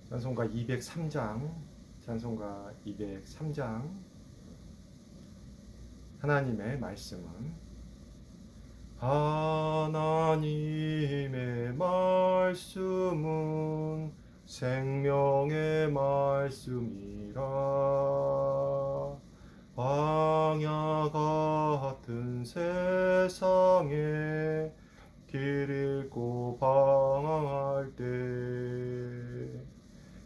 찬송가 203장, 찬송가 203장. 하나님의 말씀은 하나님의 말씀은 생명의 말씀이라. 광야 같은 세상에 길 잃고 방황할 때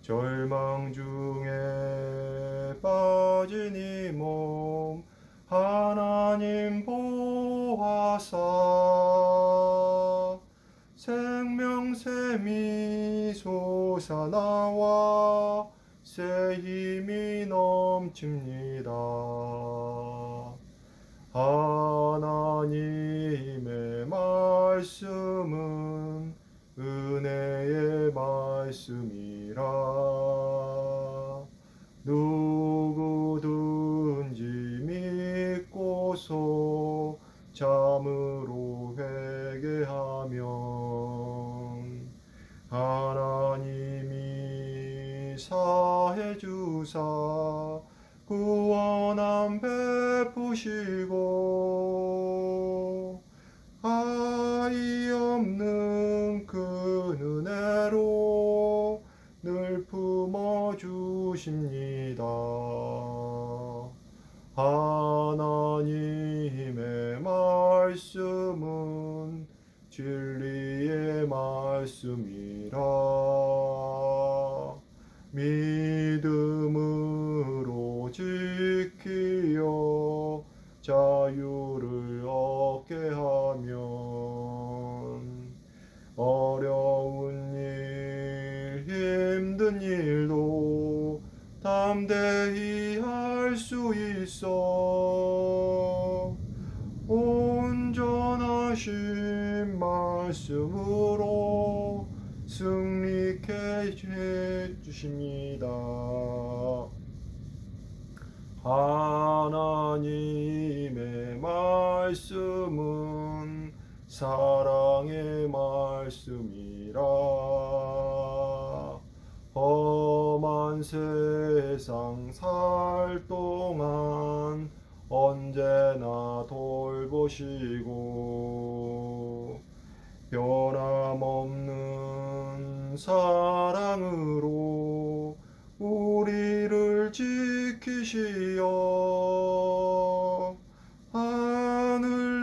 절망 중에 빠진 이 몸 하나님 보호하사 생명샘이 솟아나와 새 힘이 넘칩니다. 하나님의 말씀은 은혜의 말씀이라. 누구든지 믿고서 참으로 회개하면 하나님이 사해 주사 구원함 베푸시고 아이 없는 그 은혜로 늘 품어주십니다. 하나님의 말씀은 진리의 말씀이라. 믿음으로 지키어 자유를 얻게 하면 어려운 일, 힘든 일도 담대히 할 수 있어 온전하신 말씀으로 승리케 해주십니다. 하나님의 말씀은 사랑의 말씀이라. 험한 세상 살 동안 언제나 돌보시고 변함없는 사랑으로 우리를 지키시어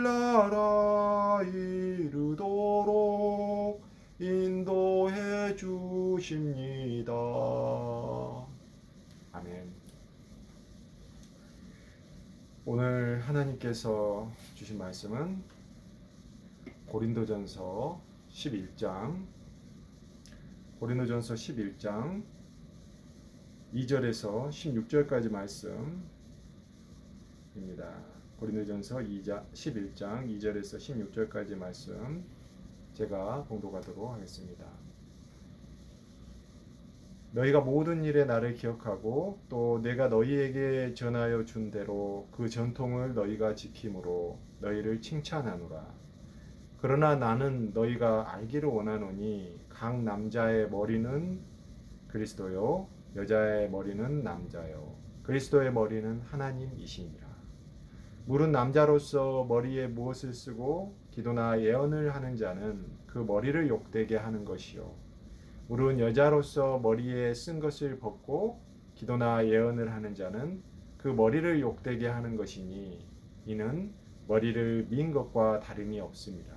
하늘나라 이르도록 인도해 주십니다. 아멘. 오늘 하나님께서 주신 말씀은 고린도전서 11장 2절에서 16절까지 말씀입니다. 고린도전서 11장 2절에서 16절까지 말씀 제가 봉독하도록 하겠습니다. 너희가 모든 일에 나를 기억하고 또 내가 너희에게 전하여 준 대로 그 전통을 너희가 지킴으로 너희를 칭찬하노라. 그러나 나는 너희가 알기를 원하노니 각 남자의 머리는 그리스도요 여자의 머리는 남자요 그리스도의 머리는 하나님이시니라. 물은 남자로서 머리에 무엇을 쓰고 기도나 예언을 하는 자는 그 머리를 욕되게 하는 것이요 물은 여자로서 머리에 쓴 것을 벗고 기도나 예언을 하는 자는 그 머리를 욕되게 하는 것이니 이는 머리를 민 것과 다름이 없습니다.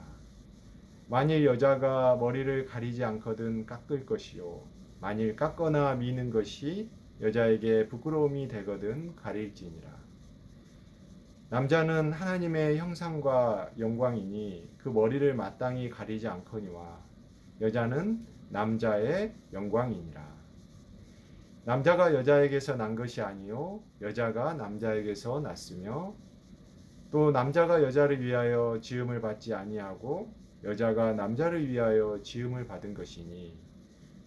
만일 여자가 머리를 가리지 않거든 깎을 것이요 만일 깎거나 미는 것이 여자에게 부끄러움이 되거든 가릴지니라. 남자는 하나님의 형상과 영광이니 그 머리를 마땅히 가리지 않거니와 여자는 남자의 영광이니라. 남자가 여자에게서 난 것이 아니요 여자가 남자에게서 났으며 또 남자가 여자를 위하여 지음을 받지 아니하고 여자가 남자를 위하여 지음을 받은 것이니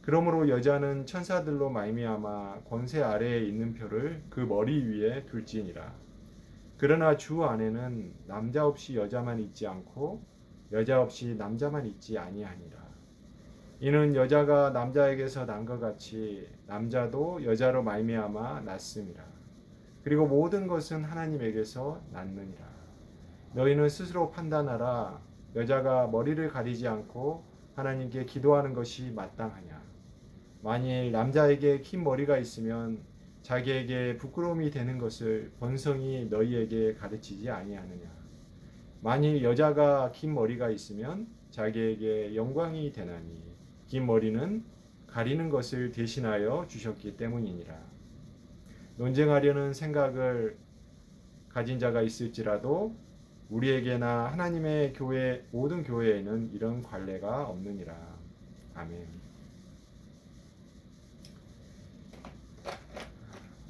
그러므로 여자는 천사들로 말미암아 권세 아래에 있는 표를 그 머리 위에 둘지니라. 그러나 주 안에는 남자 없이 여자만 있지 않고 여자 없이 남자만 있지 아니하니라. 이는 여자가 남자에게서 난 것 같이 남자도 여자로 말미암아 났음이라. 그리고 모든 것은 하나님에게서 났느니라. 너희는 스스로 판단하라. 여자가 머리를 가리지 않고 하나님께 기도하는 것이 마땅하냐. 만일 남자에게 긴 머리가 있으면 자기에게 부끄러움이 되는 것을 번성이 너희에게 가르치지 아니하느냐. 만일 여자가 긴 머리가 있으면 자기에게 영광이 되나니 긴 머리는 가리는 것을 대신하여 주셨기 때문이니라. 논쟁하려는 생각을 가진 자가 있을지라도 우리에게나 하나님의 교회 모든 교회에는 이런 관례가 없느니라. 아멘.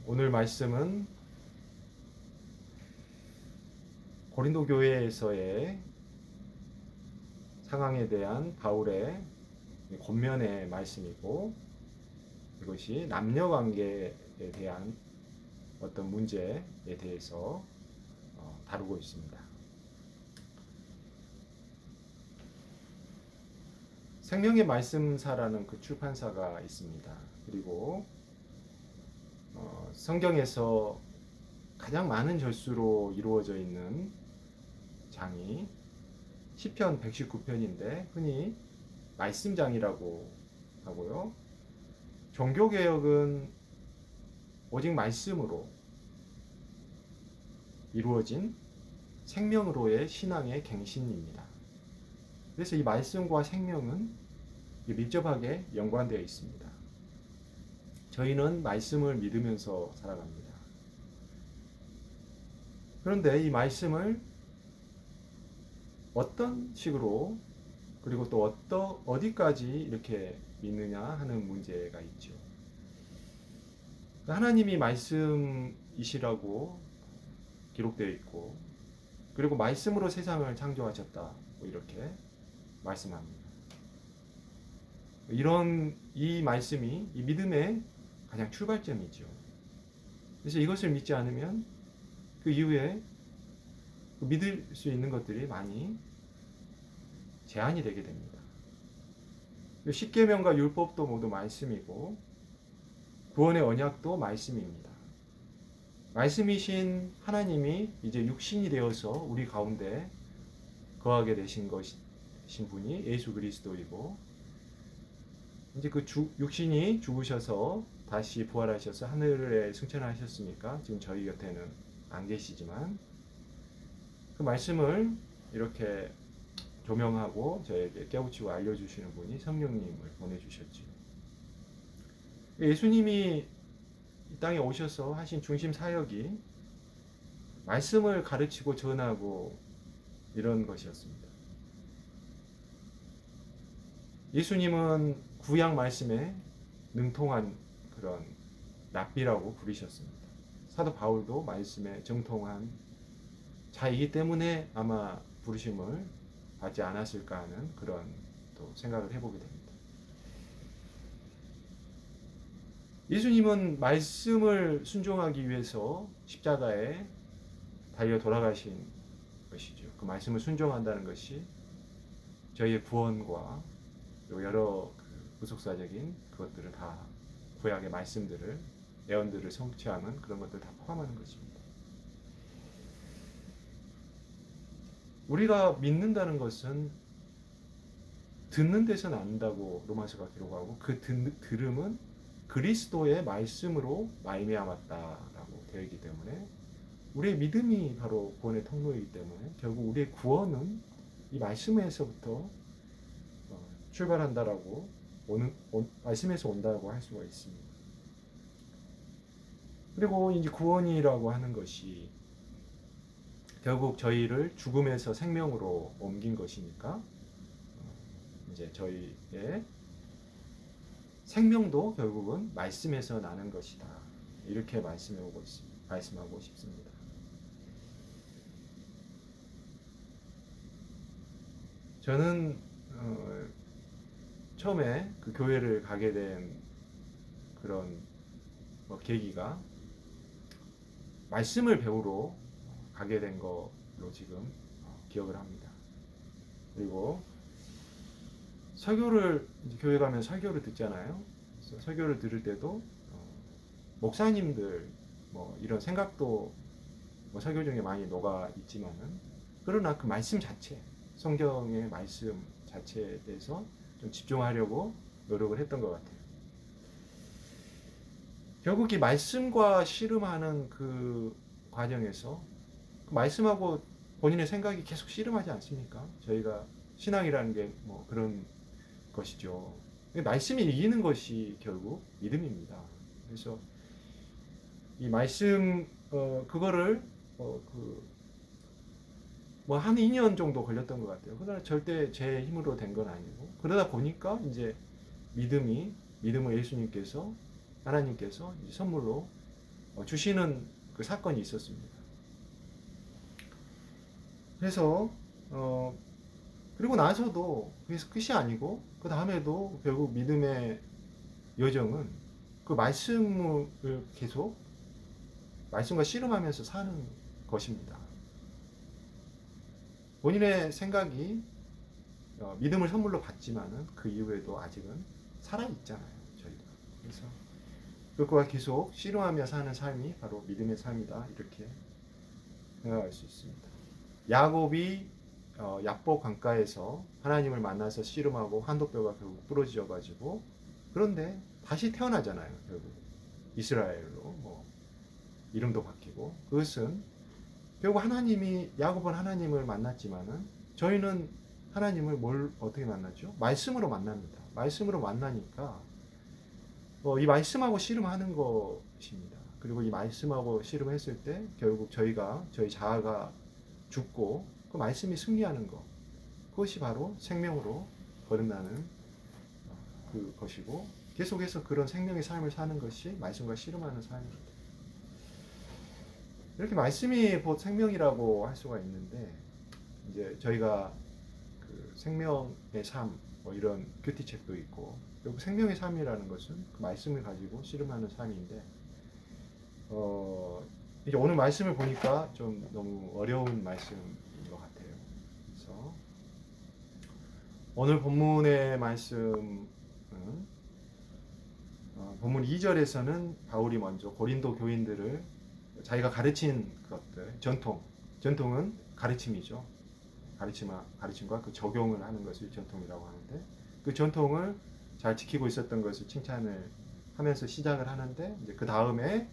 오늘 말씀은 고린도 교회에서의 상황에 대한 바울의 권면의 말씀이고, 이것이 남녀 관계에 대한 어떤 문제에 대해서 다루고 있습니다. 생명의 말씀사라는 그 출판사가 있습니다. 그리고 성경에서 가장 많은 절수로 이루어져 있는 장이 시편 119편인데 흔히 말씀장이라고 하고요. 종교개혁은 오직 말씀으로 이루어진 생명으로의 신앙의 갱신입니다. 그래서 이 말씀과 생명은 밀접하게 연관되어 있습니다. 저희는 말씀을 믿으면서 살아갑니다. 그런데 이 말씀을 어떤 식으로 그리고 또 어디까지 이렇게 믿느냐 하는 문제가 있죠. 하나님이 말씀이시라고 기록되어 있고, 그리고 말씀으로 세상을 창조하셨다 이렇게 말씀합니다. 이 말씀이 이 믿음의 가장 출발점이죠. 그래서 이것을 믿지 않으면 그 이후에 믿을 수 있는 것들이 많이 제한이 되게 됩니다. 십계명과 율법도 모두 말씀이고 구원의 언약도 말씀입니다. 말씀이신 하나님이 이제 육신이 되어서 우리 가운데 거하게 되신 분이 예수 그리스도이고, 이제 그 육신이 죽으셔서 다시 부활하셔서 하늘에 승천하셨으니까 지금 저희 곁에는 안 계시지만 그 말씀을 이렇게 조명하고 저에게 깨우치고 알려주시는 분이 성령님을 보내주셨죠. 예수님이 이 땅에 오셔서 하신 중심 사역이 말씀을 가르치고 전하고 이런 것이었습니다. 예수님은 구약 말씀에 능통한 그런 랍비라고 부르셨습니다. 사도 바울도 말씀에 정통한 자이기 때문에 아마 부르심을 받지 않았을까 하는 그런 또 생각을 해보게 됩니다. 예수님은 말씀을 순종하기 위해서 십자가에 달려 돌아가신 것이죠. 그 말씀을 순종한다는 것이 저희의 구원과 여러 구속사적인 그것들을 다 구약의 말씀들을 예언들을 성취하는 그런 것들을 다 포함하는 것입니다. 우리가 믿는다는 것은 듣는 데서 난다고 로마서가 기록하고, 그 들음은 그리스도의 말씀으로 말미암았다라고 되어 있기 때문에 우리의 믿음이 바로 구원의 통로이기 때문에 결국 우리의 구원은 이 말씀에서부터 출발한다라고 말씀에서 온다고 할 수가 있습니다. 그리고 이제 구원이라고 하는 것이 결국 저희를 죽음에서 생명으로 옮긴 것이니까 이제 저희의 생명도 결국은 말씀에서 나는 것이다. 이렇게 말씀하고 싶습니다. 저는 처음에 그 교회를 가게 된 그런 계기가 말씀을 배우러 가게 된 걸로 지금 기억을 합니다. 그리고 설교를 이제 교회 가면 설교를 듣잖아요. 그래서 설교를 들을 때도 목사님들 뭐 이런 생각도 뭐 설교 중에 많이 녹아 있지만은 그러나 그 말씀 자체, 성경의 말씀 자체에 대해서 좀 집중하려고 노력을 했던 것 같아요. 결국 이 말씀과 씨름하는 그 과정에서 그 말씀하고 본인의 생각이 계속 씨름하지 않습니까? 저희가 신앙이라는 게 뭐 그런 것이죠. 말씀이 이기는 것이 결국 믿음입니다. 그래서 이 말씀 그거를 뭐 한 2년 정도 걸렸던 것 같아요. 그러나 절대 제 힘으로 된 건 아니고 그러다 보니까 이제 믿음을 예수님께서 하나님께서 선물로 주시는 그 사건이 있었습니다. 그래서 그리고 나서도 그래서 끝이 아니고 그 다음에도 결국 믿음의 여정은 그 말씀을 계속 말씀과 씨름하면서 사는 것입니다. 본인의 생각이 믿음을 선물로 받지만은 그 이후에도 아직은 살아 있잖아요, 저희가. 그래서 그것과 계속 씨름하며 사는 삶이 바로 믿음의 삶이다 이렇게 생각할 수 있습니다. 야곱이 야복 강가에서 하나님을 만나서 씨름하고 한도뼈가 결국 부러져 가지고 그런데 다시 태어나잖아요, 결국 이스라엘로 뭐 이름도 바뀌고 그것은 결국 야곱은 하나님을 만났지만은 저희는 하나님을 어떻게 만났죠? 말씀으로 만납니다. 말씀으로 만나니까 이 말씀하고 씨름하는 것입니다. 그리고 이 말씀하고 씨름했을 때 결국 저희 자아가 죽고 그 말씀이 승리하는 것, 그것이 바로 생명으로 거듭나는 그 것이고 계속해서 그런 생명의 삶을 사는 것이 말씀과 씨름하는 삶입니다. 이렇게 말씀이 곧 생명이라고 할 수가 있는데 이제 저희가 그 생명의 삶 뭐 이런 큐티책도 있고 결국 생명의 삶이라는 것은 그 말씀을 가지고 씨름하는 삶인데 이제 오늘 말씀을 보니까 좀 너무 어려운 말씀인 것 같아요. 그래서 오늘 본문의 말씀은 본문 2절에서는 바울이 먼저 고린도 교인들을 자기가 가르친 것들, 전통은 가르침이죠. 가르침과 그 적용을 하는 것을 전통이라고 하는데 그 전통을 잘 지키고 있었던 것을 칭찬을 하면서 시작을 하는데 이제 그 다음에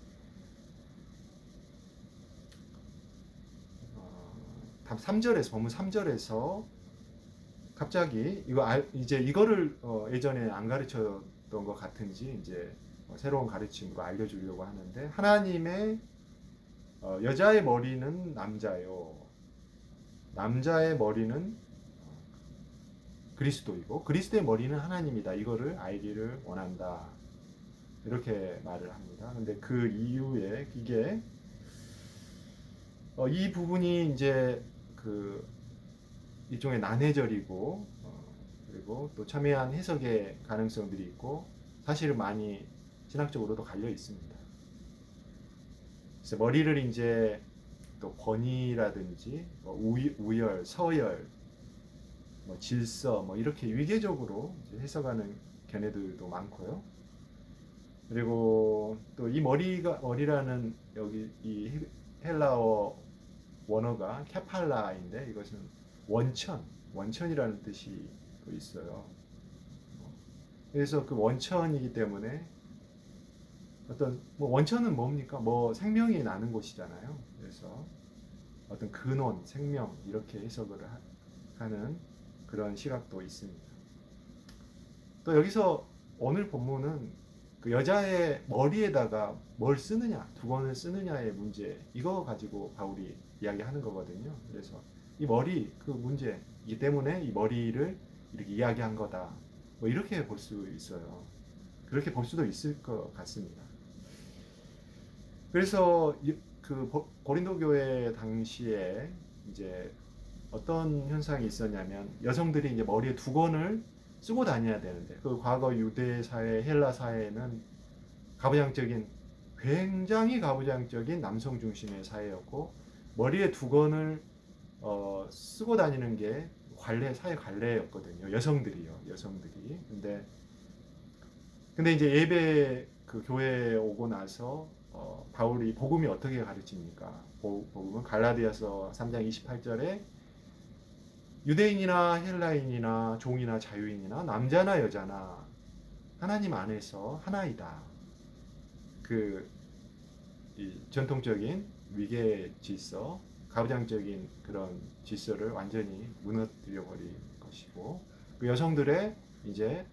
3절에서 본문 3절에서 갑자기 이제 이거를 예전에 안 가르쳤던 것 같은지 이제 새로운 가르침으로 알려주려고 하는데 하나님의 여자의 머리는 남자요. 남자의 머리는 그리스도이고 그리스도의 머리는 하나님이다. 이거를 알기를 원한다. 이렇게 말을 합니다. 근데 그 이후에 이게 이 부분이 이제 그 일종의 난해절이고 그리고 또 첨예한 해석의 가능성들이 있고 사실은 많이 신학적으로도 갈려 있습니다. 그래서 머리를 이제 또 권위라든지 우열, 서열, 질서 이렇게 위계적으로 해석하는 견해들도 많고요. 그리고 또 이 머리라는 여기 이 헬라어 원어가 케팔라인데 이것은 원천이라는 뜻이 있어요. 그래서 그 원천이기 때문에 원천은 뭡니까? 생명이 나는 곳이잖아요. 그래서 어떤 근원, 생명 이렇게 해석을 하는 그런 시각도 있습니다. 또 여기서 오늘 본문은 그 여자의 머리에다가 뭘 쓰느냐, 두건을 쓰느냐의 문제 이거 가지고 바울이 이야기하는 거거든요. 그래서 이 머리 그 문제이기 때문에 이 머리를 이렇게 이야기한 거다. 이렇게 볼 수 있어요. 그렇게 볼 수도 있을 것 같습니다. 그래서 그 고린도 교회 당시에 이제 어떤 현상이 있었냐면 여성들이 이제 머리에 두건을 쓰고 다녀야 되는데 그 과거 유대 사회, 헬라 사회는 굉장히 가부장적인 남성 중심의 사회였고 머리에 두건을 쓰고 다니는 게 사회 관례였거든요. 여성들이요. 여성들이. 근데 이제 예배 그 교회에 오고 나서 바울이 복음이 어떻게 가르칩니까? 복음은 갈라디아서 3장 28절에 유대인이나 헬라인이나 종이나 자유인이나 남자나 여자나 하나님 안에서 하나이다. 이 전통적인 위계 질서, 가부장적인 그런 질서를 완전히 무너뜨려 버린 것이고, 그 여성들의 이제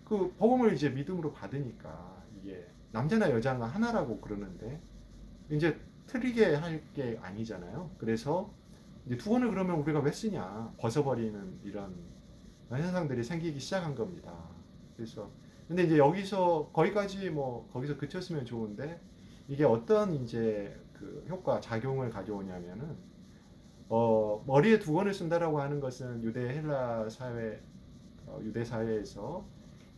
그 복음을 이제 믿음으로 받으니까 이게 남자나 여자가 하나라고 그러는데 이제 틀리게 할 게 아니잖아요. 그래서 이제 두건을 그러면 우리가 왜 쓰냐 벗어버리는 이런 현상들이 생기기 시작한 겁니다. 그래서 근데 이제 여기서 거기까지 뭐 거기서 그쳤으면 좋은데 이게 어떤 이제 그 효과 작용을 가져오냐면은 머리에 두건을 쓴다라고 하는 것은 유대 헬라 사회 유대 사회에서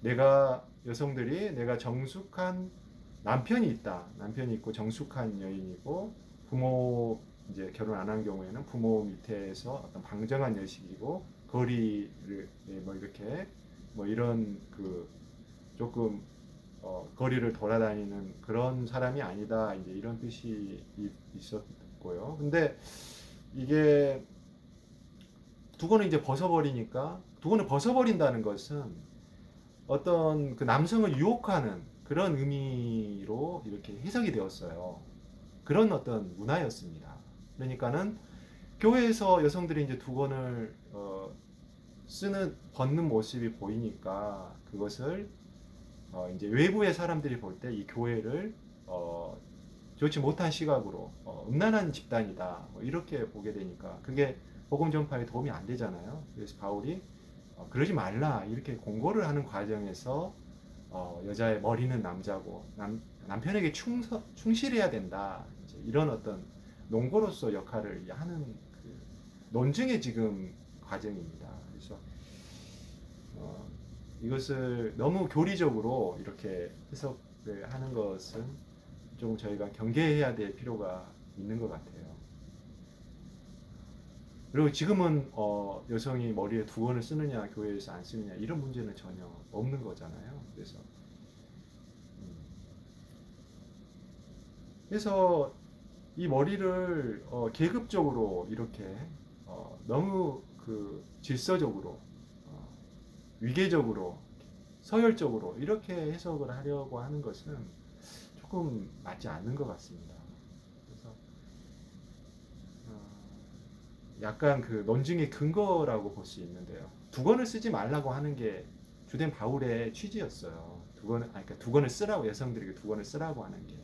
내가 정숙한 남편이 있다. 남편이 있고 정숙한 여인이고 부모 이제 결혼 안 한 경우에는 부모 밑에서 어떤 방정한 여식이고 거리를 뭐 이렇게 뭐 이런 그 조금 거리를 돌아다니는 그런 사람이 아니다. 이제 이런 뜻이 있었고요. 근데 이게 두건을 이제 벗어버리니까 두건을 벗어버린다는 것은 어떤 그 남성을 유혹하는 그런 의미로 이렇게 해석이 되었어요. 그런 어떤 문화였습니다. 그러니까는 교회에서 여성들이 이제 두건을 벗는 모습이 보이니까 그것을 이제 외부의 사람들이 볼 때 이 교회를 좋지 못한 시각으로 음란한 집단이다 뭐 이렇게 보게 되니까 그게 복음 전파에 도움이 안 되잖아요. 그래서 바울이 그러지 말라 이렇게 공고를 하는 과정에서 여자의 머리는 남자고 남편에게 충실해야 된다 이제 이런 어떤 농고로서 역할을 하는 그 논증의 지금 과정입니다. 그래서 이것을 너무 교리적으로 이렇게 해석을 하는 것은 좀 저희가 경계해야 될 필요가 있는 것 같아요. 그리고 지금은 여성이 머리에 두건을 쓰느냐 교회에서 안 쓰느냐 이런 문제는 전혀 없는 거잖아요. 그래서 이 머리를 계급적으로 이렇게 너무 그 질서적으로 위계적으로 서열적으로 이렇게 해석을 하려고 하는 것은 조금 맞지 않는 것 같습니다. 그래서 약간 그 논증의 근거라고 볼 수 있는데요. 두건을 쓰지 말라고 하는 게 주된 바울의 취지였어요. 그러니까 두건을 쓰라고 여성들에게 두건을 쓰라고 하는 게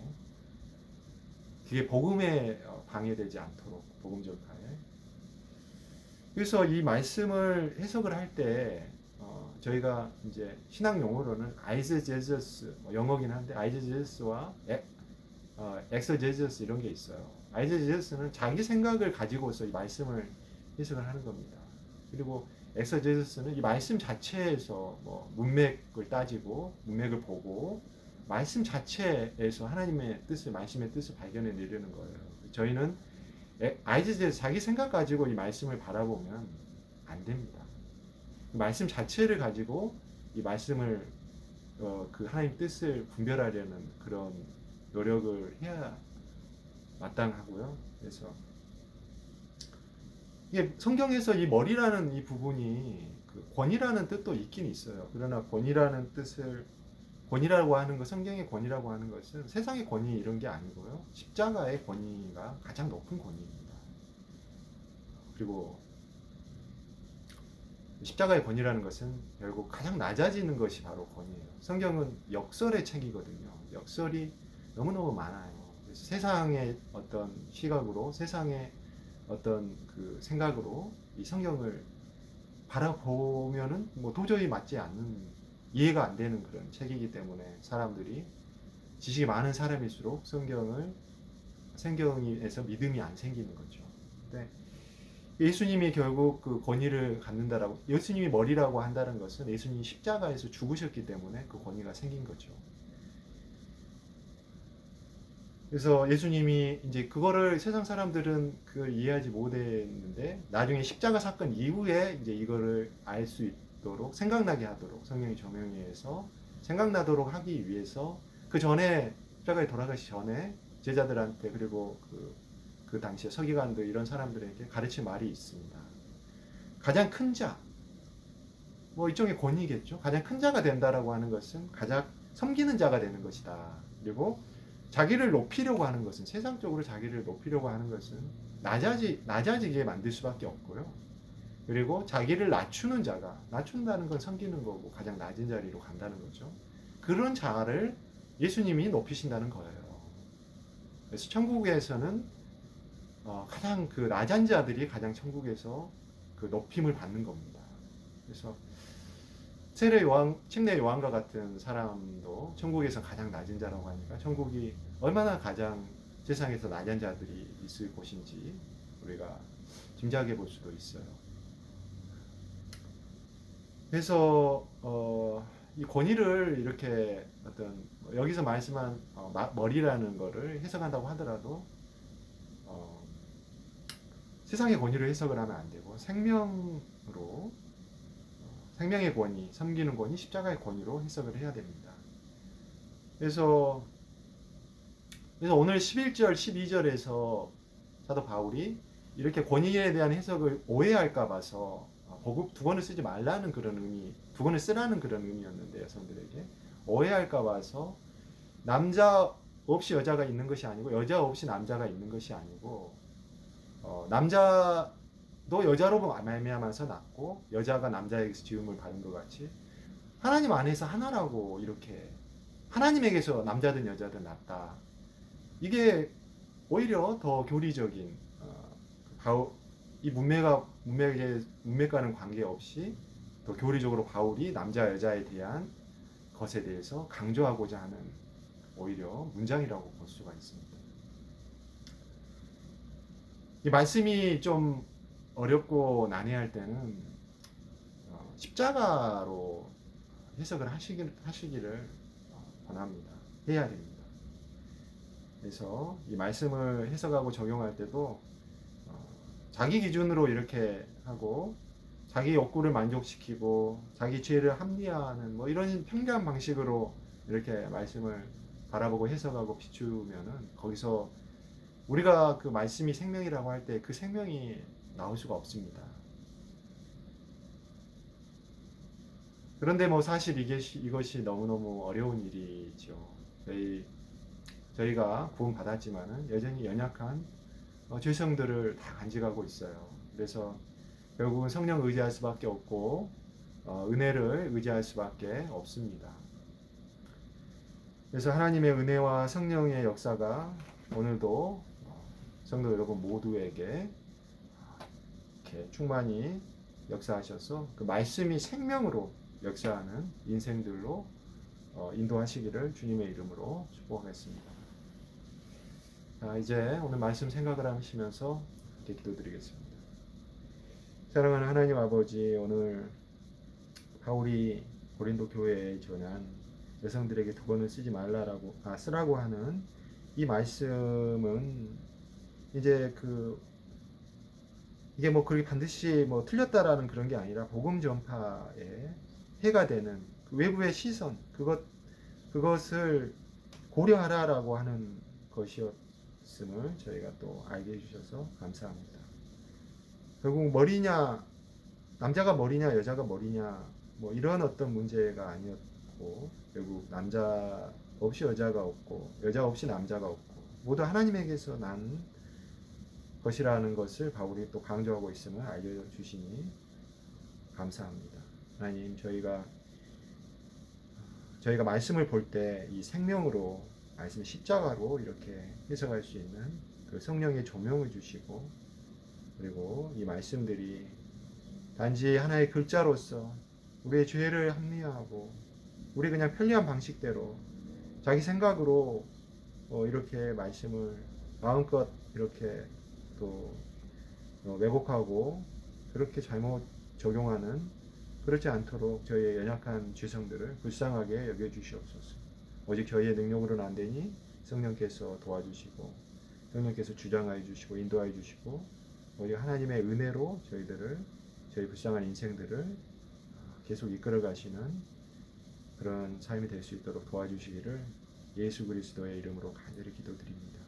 그게 복음에 방해되지 않도록 복음 전파에. 그래서 이 말씀을 해석을 할 때 저희가 이제 신학 용어로는 아이제제저스 영어긴 한데 아이제제저스와 엑서제저스 이런 게 있어요. 아이제제저스는 자기 생각을 가지고서 이 말씀을 해석을 하는 겁니다. 그리고 엑서제저스는 이 말씀 자체에서 뭐 문맥을 따지고 문맥을 보고 말씀 자체에서 하나님의 뜻을 말씀의 뜻을 발견해 내려는 거예요. 저희는 아이제제저스 자기 생각 가지고 이 말씀을 바라보면 안 됩니다. 말씀 자체를 가지고 이 말씀을 그 하나님 뜻을 분별하려는 그런 노력을 해야 마땅하고요. 그래서 이게 성경에서 이 머리라는 이 부분이 그 권이라는 뜻도 있긴 있어요. 그러나 권이라고 하는 것, 성경의 권이라고 하는 것은 세상의 권위 이런 게 아니고요. 십자가의 권위가 가장 높은 권위입니다. 그리고 십자가의 권위라는 것은 결국 가장 낮아지는 것이 바로 권위예요. 성경은 역설의 책이거든요. 역설이 너무너무 많아요. 그래서 세상의 어떤 시각으로, 세상의 어떤 그 생각으로 이 성경을 바라보면은 뭐 도저히 맞지 않는, 이해가 안 되는 그런 책이기 때문에 사람들이 지식이 많은 사람일수록 성경에서 믿음이 안 생기는 거죠. 근데 예수님이 결국 그 권위를 갖는다라고, 예수님이 머리라고 한다는 것은 예수님이 십자가에서 죽으셨기 때문에 그 권위가 생긴 거죠. 그래서 예수님이 이제 그거를 세상 사람들은 그걸 이해하지 못했는데 나중에 십자가 사건 이후에 이제 이거를 알 수 있도록 생각나게 하도록 성령의 조명에 의해서 생각나도록 하기 위해서 그 전에 십자가에 돌아가시 전에 제자들한테 그리고 그 당시에 서기관들 이런 사람들에게 가르친 말이 있습니다. 가장 큰 자, 뭐 일종의 권위겠죠. 가장 큰 자가 된다라고 하는 것은 가장 섬기는 자가 되는 것이다. 그리고 자기를 높이려고 하는 것은 세상적으로 자기를 높이려고 하는 것은 낮아지게 만들 수밖에 없고요. 그리고 자기를 낮추는 자가 낮춘다는 건 섬기는 거고 가장 낮은 자리로 간다는 거죠. 그런 자를 예수님이 높이신다는 거예요. 그래서 천국에서는 가장 그 낮은 자들이 가장 천국에서 그 높임을 받는 겁니다. 그래서 침례 요한과 같은 사람도 천국에서 가장 낮은 자라고 하니까 천국이 얼마나 가장 세상에서 낮은 자들이 있을 곳인지 우리가 짐작해 볼 수도 있어요. 그래서 이 권위를 이렇게 어떤 여기서 말씀한 머리라는 거를 해석한다고 하더라도 세상의 권위를 해석을 하면 안 되고 생명으로 생명의 권위, 섬기는 권위, 십자가의 권위로 해석을 해야 됩니다. 그래서 오늘 11절, 12절에서 사도 바울이 이렇게 권위에 대한 해석을 오해할까 봐서 두 번을 쓰지 말라는 그런 의미, 두 번을 쓰라는 그런 의미였는데 여성들에게 오해할까 봐서 남자 없이 여자가 있는 것이 아니고 여자 없이 남자가 있는 것이 아니고 남자도 여자로 말미암아서 낳고 여자가 남자에게서 지음을 받은 것 같이 하나님 안에서 하나라고 이렇게 하나님에게서 남자든 여자든 낳다. 이게 오히려 더 교리적인 이 문맥과는 관계없이 더 교리적으로 바울이 남자 여자에 대한 것에 대해서 강조하고자 하는 오히려 문장이라고 볼 수가 있습니다. 이 말씀이 좀 어렵고 난해할 때는 십자가로 해석을 하시기를 권합니다. 해야 됩니다. 그래서 이 말씀을 해석하고 적용할 때도 자기 기준으로 이렇게 하고 자기 욕구를 만족시키고 자기 죄를 합리화하는 뭐 이런 편견 방식으로 이렇게 말씀을 바라보고 해석하고 비추면은 거기서 우리가 그 말씀이 생명이라고 할 때 그 생명이 나올 수가 없습니다. 그런데 뭐 사실 이것이 너무너무 어려운 일이죠. 저희가 구원 받았지만은 여전히 연약한 죄성들을 다 간직하고 있어요. 그래서 결국은 성령 의지할 수밖에 없고 은혜를 의지할 수밖에 없습니다. 그래서 하나님의 은혜와 성령의 역사가 오늘도 성도 여러분 모두에게 이렇게 충만히 역사하셔서 그 말씀이 생명으로 역사하는 인생들로 인도하시기를 주님의 이름으로 축복하겠습니다. 자, 이제 오늘 말씀 생각을 하시면서 기도드리겠습니다. 사랑하는 하나님 아버지, 오늘 바울이 고린도 교회에 전한 여성들에게 두 번을 쓰라고 하는 이 말씀은 이제 이게 뭐 그렇게 반드시 뭐 틀렸다라는 그런 게 아니라 복음 전파에 해가 되는 그 외부의 시선 그것을 고려하라라고 하는 것이었음을 저희가 또 알게 해주셔서 감사합니다. 결국 남자가 머리냐 여자가 머리냐 뭐 이런 어떤 문제가 아니었고 결국 남자 없이 여자가 없고 여자 없이 남자가 없고 모두 하나님에게서 난 것이라는 것을 바울이 또 강조하고 있음을 알려주시니 감사합니다. 하나님, 저희가 말씀을 볼 때 이 생명으로 말씀 십자가로 이렇게 해석할 수 있는 그 성령의 조명을 주시고 그리고 이 말씀들이 단지 하나의 글자로서 우리의 죄를 합리화하고 우리 그냥 편리한 방식대로 자기 생각으로 이렇게 말씀을 마음껏 이렇게 또 왜곡하고 그렇게 잘못 적용하는 그렇지 않도록 저희의 연약한 죄성들을 불쌍하게 여겨주시옵소서. 오직 저희의 능력으로는 안 되니 성령께서 도와주시고 성령께서 주장하여 주시고 인도하여 주시고 오직 하나님의 은혜로 저희 불쌍한 인생들을 계속 이끌어 가시는 그런 삶이 될 수 있도록 도와주시기를 예수 그리스도의 이름으로 간절히 기도드립니다.